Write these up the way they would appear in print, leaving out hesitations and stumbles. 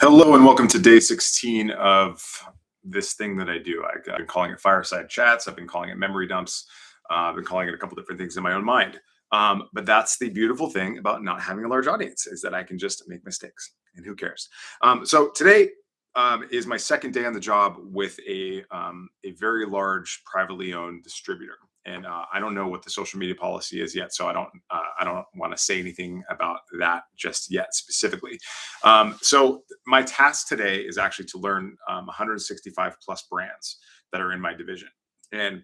Hello and welcome to day 16 of this thing that I do. I've been calling it fireside chats. I've been calling it memory dumps. I've been calling it a couple different things in my own mind. But that's the beautiful thing about not having a large audience is that I can just make mistakes and who cares? So today is my second day on the job with a very large privately owned distributor. And I don't know what the social media policy is yet, so I don't want to say anything about that just yet specifically. So my task today is actually to learn 165 plus brands that are in my division. And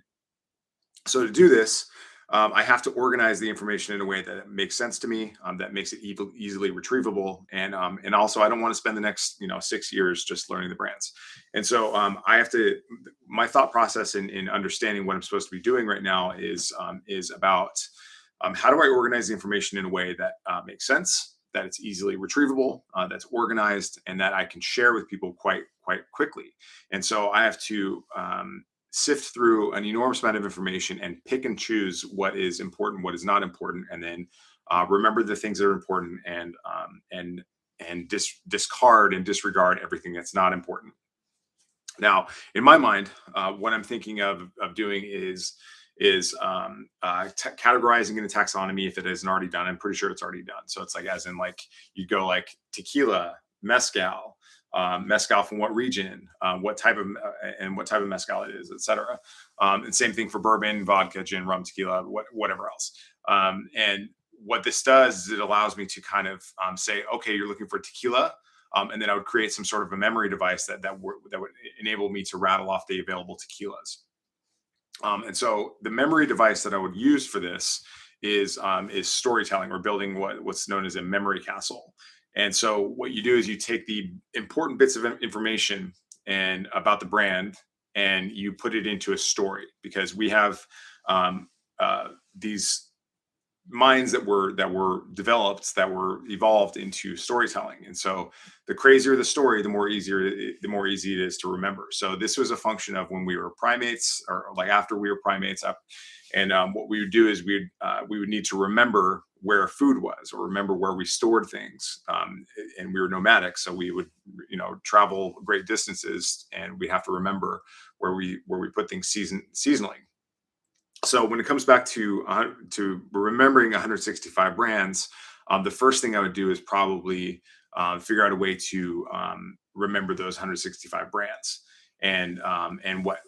so to do this, I have to organize the information in a way that makes sense to me, that makes it easily retrievable, and also I don't want to spend the next 6 years just learning the brands. And so I have to. My thought process in understanding what I'm supposed to be doing right now is about how do I organize the information in a way that makes sense, that it's easily retrievable, that's organized, and that I can share with people quite quickly. And so I have to sift through an enormous amount of information and pick and choose what is important, what is not important, and then remember the things that are important and discard and disregard everything that's not important. Now, in my mind, what I'm thinking of doing is categorizing in a taxonomy if it isn't already done. I'm pretty sure it's already done. So it's like as in like you go like tequila, mezcal. Mezcal from what region, what type of mezcal it is, etc. And same thing for bourbon, vodka, gin, rum, tequila, whatever else. And what this does is it allows me to kind of say, okay, you're looking for tequila, and then I would create some sort of a memory device that would enable me to rattle off the available tequilas. And so the memory device that I would use for this is storytelling. We're building what's known as a memory castle. And so what you do is you take the important bits of information and about the brand and you put it into a story, because we have these minds that were developed, that were evolved into storytelling. And so the crazier the story, the more easy it is to remember. So this was a function of when we were primates, or like after we were primates up. And what we would do is we would need to remember where food was, or remember where we stored things. And we were nomadic, so we would travel great distances, and we have to remember where we put things seasonally. So when it comes back to remembering 165 brands, the first thing I would do is probably figure out a way to remember those 165 brands, and what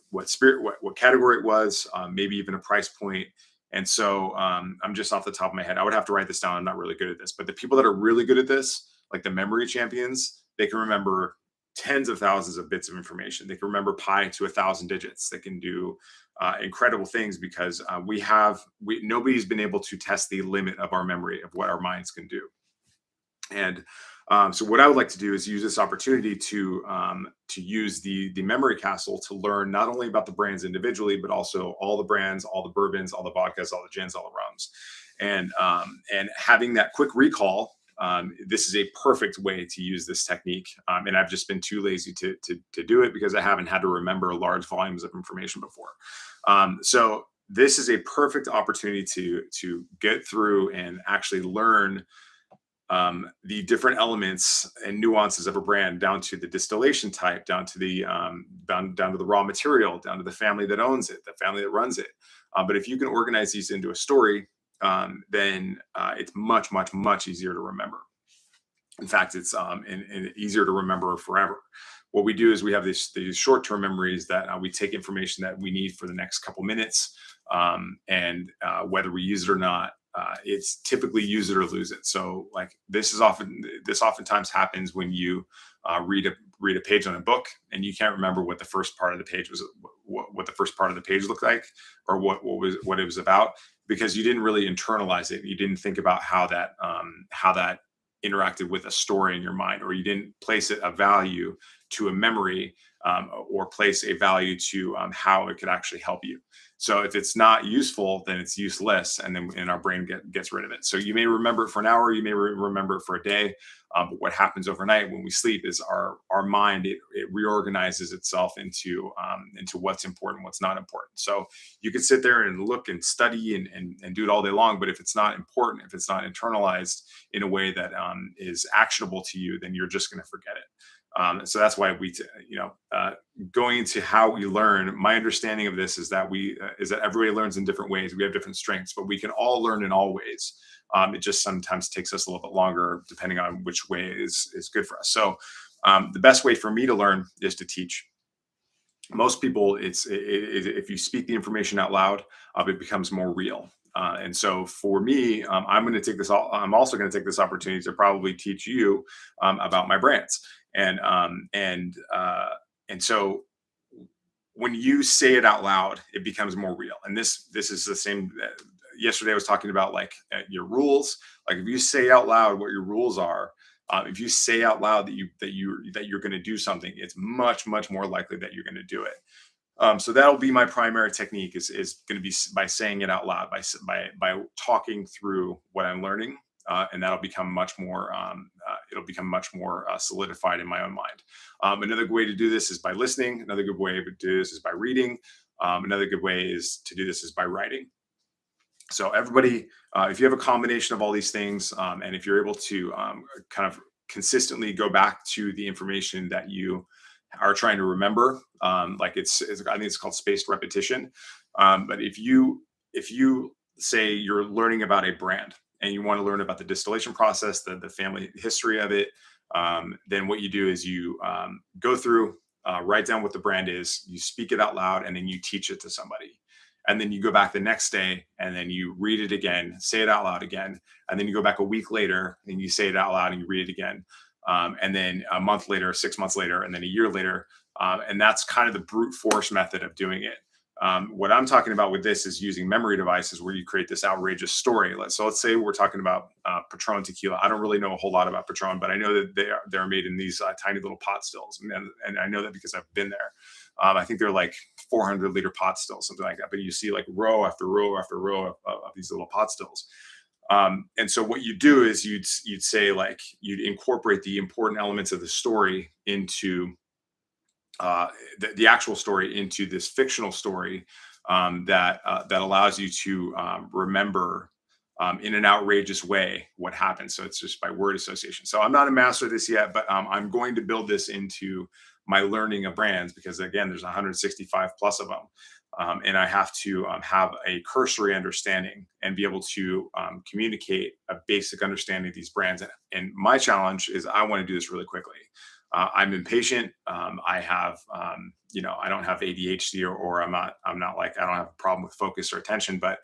category it was, maybe even a price point. And so I'm just off the top of my head, I would have to write this down. I'm not really good at this, but the people that are really good at this, like the memory champions, they can remember tens of thousands of bits of information. They can remember pi to 1,000 digits. They can do incredible things, because nobody's been able to test the limit of our memory of what our minds can do. And so what I would like to do is use this opportunity to use the memory castle to learn not only about the brands individually, but also all the brands, all the bourbons, all the vodkas, all the gins, all the rums, and having that quick recall. This is a perfect way to use this technique, and I've just been too lazy to do it because I haven't had to remember large volumes of information before. So this is a perfect opportunity to get through and actually learn the different elements and nuances of a brand, down to the distillation type, down to the down to the raw material, down to the family that owns it, the family that runs it. But if you can organize these into a story, then it's much easier to remember. In fact, it's and easier to remember forever. What we do is we have these short-term memories that we take information that we need for the next couple minutes, and whether we use it or not, it's typically use it or lose it. So like this oftentimes happens when you read a page on a book and you can't remember what the first part of the page was, what the first part of the page looked like, or what it was about, because you didn't really internalize it. You didn't think about how that interacted with a story in your mind, or you didn't place a value to a memory, or place a value to how it could actually help you. So if it's not useful, then it's useless, and then our brain gets rid of it. So you may remember it for an hour, you may remember it for a day, but what happens overnight when we sleep is our mind, it reorganizes itself into what's important, what's not important. So you can sit there and look and study and do it all day long, but if it's not important, if it's not internalized in a way that is actionable to you, then you're just going to forget it. So that's why going into how we learn, my understanding of this is that everybody learns in different ways. We have different strengths, but we can all learn in all ways. It just sometimes takes us a little bit longer depending on which way is good for us. So the best way for me to learn is to teach. Most people, if you speak the information out loud, it becomes more real. And so for me, I'm also going to take this opportunity to probably teach you about my brands. And so when you say it out loud, it becomes more real. And this is the same. Yesterday I was talking about like your rules. Like if you say out loud what your rules are, if you say out loud that you're going to do something, it's much more likely that you're going to do it. So that'll be my primary technique is going to be by saying it out loud, by talking through what I'm learning, and that'll become much more it'll become much more solidified in my own mind. Another way to do this is by listening. Another good way to do this is by reading. Another good way is to do this is by writing. So everybody, if you have a combination of all these things, and if you're able to kind of consistently go back to the information that you are trying to remember, like I think it's called spaced repetition. But if you say you're learning about a brand and you want to learn about the distillation process, the family history of it, then what you do is you go through, write down what the brand is, you speak it out loud, and then you teach it to somebody. And then you go back the next day and then you read it again, say it out loud again. And then you go back a week later and you say it out loud and you read it again. And then a month later, 6 months later, and then a year later. And that's kind of the brute force method of doing it. What I'm talking about with this is using memory devices where you create this outrageous story. So let's say we're talking about Patron tequila. I don't really know a whole lot about Patron, but I know that they're made in these tiny little pot stills. And I know that because I've been there. I think they're like 400-liter pot stills, something like that. But you see like row after row after row of these little pot stills. And so what you do is you'd say like you'd incorporate the important elements of the story into the actual story into this fictional story that allows you to remember in an outrageous way what happened. So it's just by word association. So I'm not a master of this yet, but I'm going to build this into my learning of brands because again, there's 165 plus of them. And I have to have a cursory understanding and be able to communicate a basic understanding of these brands. And my challenge is I want to do this really quickly. I'm impatient. I have, I don't have ADHD or I'm not like, I don't have a problem with focus or attention, but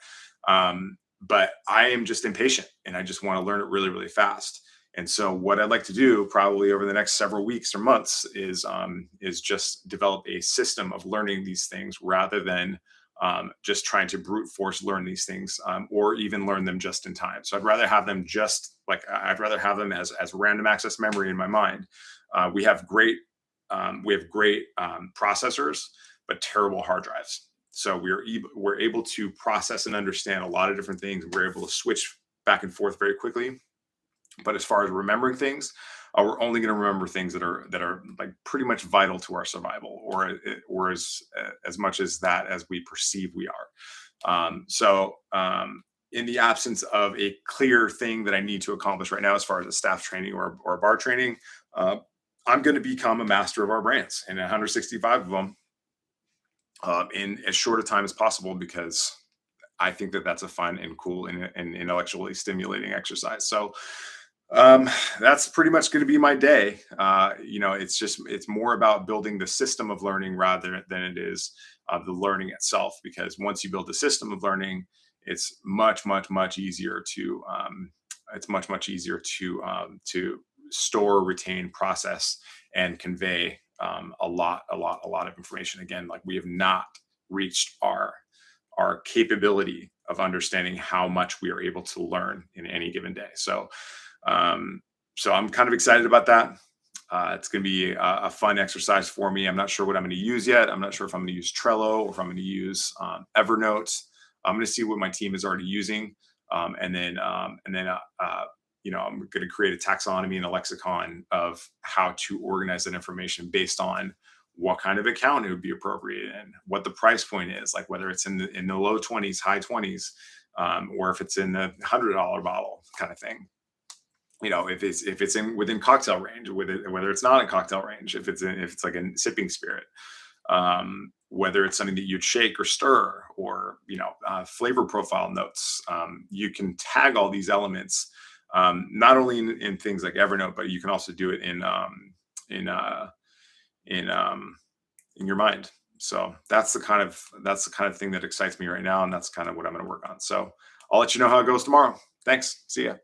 I am just impatient and I just want to learn it really, really fast. And so what I'd like to do probably over the next several weeks or months is just develop a system of learning these things rather than just trying to brute force learn these things or even learn them just in time. So I'd rather have them as random access memory in my mind. We have great processors, but terrible hard drives. So we're able to process and understand a lot of different things. We're able to switch back and forth very quickly. But as far as remembering things, we're only going to remember things that are like pretty much vital to our survival, or as much as that as we perceive we are. In the absence of a clear thing that I need to accomplish right now, as far as a staff training or a bar training, I'm going to become a master of our brands and 165 of them in as short a time as possible because I think that that's a fun and cool and intellectually stimulating exercise. So that's pretty much going to be my day. It's more about building the system of learning rather than it is the learning itself, because once you build a system of learning, it's much easier to store, retain, process, and convey a lot of information. Again, like we have not reached our capability of understanding how much we are able to learn in any given day. So I'm kind of excited about that. It's going to be a fun exercise for me. I'm not sure what I'm going to use yet. I'm not sure if I'm going to use Trello or if I'm going to use Evernote. I'm going to see what my team is already using. And then I'm going to create a taxonomy and a lexicon of how to organize that information based on what kind of account it would be appropriate in, what the price point is, like whether it's in the low 20s, high 20s, or if it's in the $100 bottle kind of thing. if it's in within cocktail range, whether it's not in cocktail range, if it's like a sipping spirit, whether it's something that you'd shake or stir, or flavor profile notes. You can tag all these elements, not only in things like Evernote, but you can also do it in in um, in your mind. So that's the kind of thing that excites me right now, and that's kind of what I'm going to work on. So I'll let you know how it goes tomorrow. Thanks. See ya.